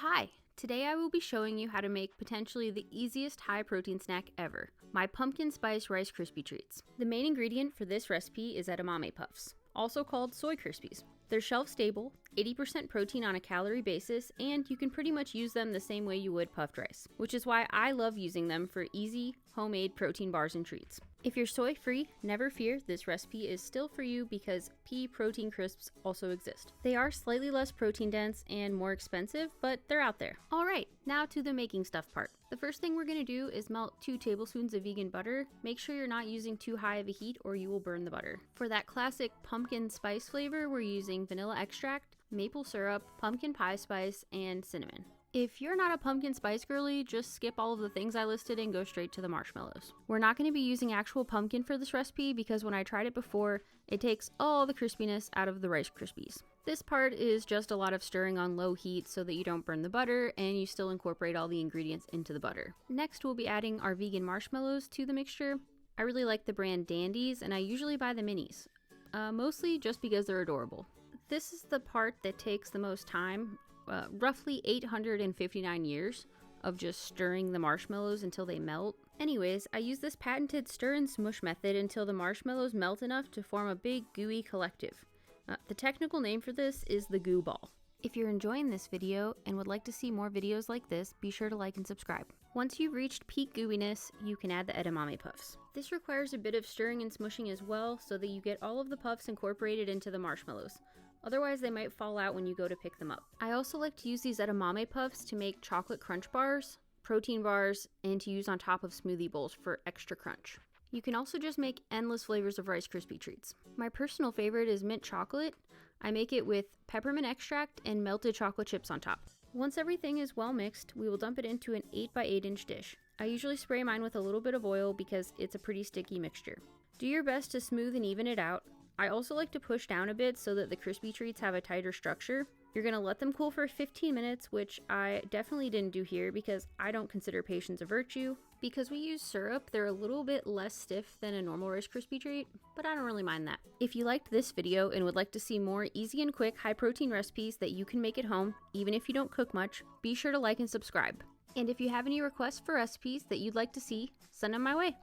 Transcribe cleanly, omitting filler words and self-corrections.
Hi! Today I will be showing you how to make potentially the easiest high protein snack ever, my pumpkin spice Rice Krispie treats. The main ingredient for this recipe is edamame puffs, also called soy Krispies. They're shelf stable, 80% protein on a calorie basis, and you can pretty much use them the same way you would puffed rice, which is why I love using them for easy, homemade protein bars and treats. If you're soy free, never fear, this recipe is still for you because pea protein crisps also exist. They are slightly less protein dense and more expensive, but they're out there. Alright, now to the making stuff part. The first thing we're going to do is melt 2 tablespoons of vegan butter. Make sure you're not using too high of a heat or you will burn the butter. For that classic pumpkin spice flavor, we're using vanilla extract, maple syrup, pumpkin pie spice, and cinnamon. If you're not a pumpkin spice girly, just skip all of the things I listed and go straight to the marshmallows. We're not going to be using actual pumpkin for this recipe because when I tried it before, it takes all the crispiness out of the Rice Krispies. This part is just a lot of stirring on low heat so that you don't burn the butter and you still incorporate all the ingredients into the butter. Next, we'll be adding our vegan marshmallows to the mixture. I really like the brand Dandies and I usually buy the minis, mostly just because they're adorable. This is the part that takes the most time. Roughly 859 years of just stirring the marshmallows until they melt. Anyways, I use this patented stir and smush method until the marshmallows melt enough to form a big gooey collective. The technical name for this is the goo ball. If you're enjoying this video and would like to see more videos like this, be sure to like and subscribe. Once you've reached peak gooiness, you can add the edamame puffs. This requires a bit of stirring and smushing as well so that you get all of the puffs incorporated into the marshmallows. Otherwise, they might fall out when you go to pick them up. I also like to use these edamame puffs to make chocolate crunch bars, protein bars, and to use on top of smoothie bowls for extra crunch. You can also just make endless flavors of Rice Krispie treats. My personal favorite is mint chocolate. I make it with peppermint extract and melted chocolate chips on top. Once everything is well mixed, we will dump it into an 8x8 inch dish. I usually spray mine with a little bit of oil because it's a pretty sticky mixture. Do your best to smooth and even it out. I also like to push down a bit so that the crispy treats have a tighter structure. You're going to let them cool for 15 minutes, which I definitely didn't do here because I don't consider patience a virtue. Because we use syrup, they're a little bit less stiff than a normal Rice Krispie treat, but I don't really mind that. If you liked this video and would like to see more easy and quick high protein recipes that you can make at home, even if you don't cook much, be sure to like and subscribe. And if you have any requests for recipes that you'd like to see, send them my way.